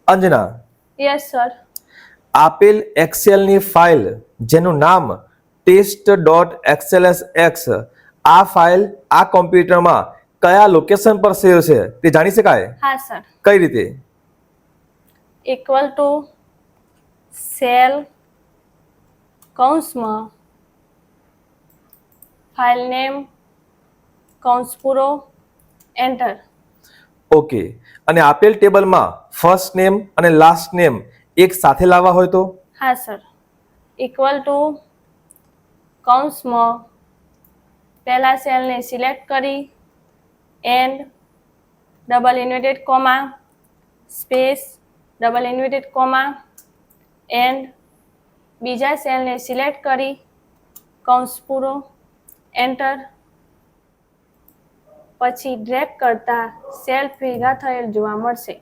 Anjana, yes sir. આપેલ એક્સેલની file જેનું નામ test.xlsx આ ફાઇલ આ કોમ્પ્યુટરમાં કયા લોકેશન પર સેવ છે તે જાણી શકાય? હા સર. કઈ રીતે? ઇક્વલ ટુ સેલ કૌંસમાં ફાઇલ નેમ કૌંસ પૂરો એન્ટર. ઓકે. અને આપેલ ટેબલમાં ફર્સ્ટ નેમ અને લાસ્ટ નેમ એક સાથે લાવવા હોય તો? હા સર. ઇક્વલ ટુ કૌંસમાં પહેલા સેલને સિલેક્ટ કરી and double inverted comma space double inverted comma and બીજા સેલને સિલેક્ટ કરી કૌંસ પૂરો એન્ટર. પછી ડ્રેગ કરતા સેલ ભેગા થયેલ જોવા મળશે.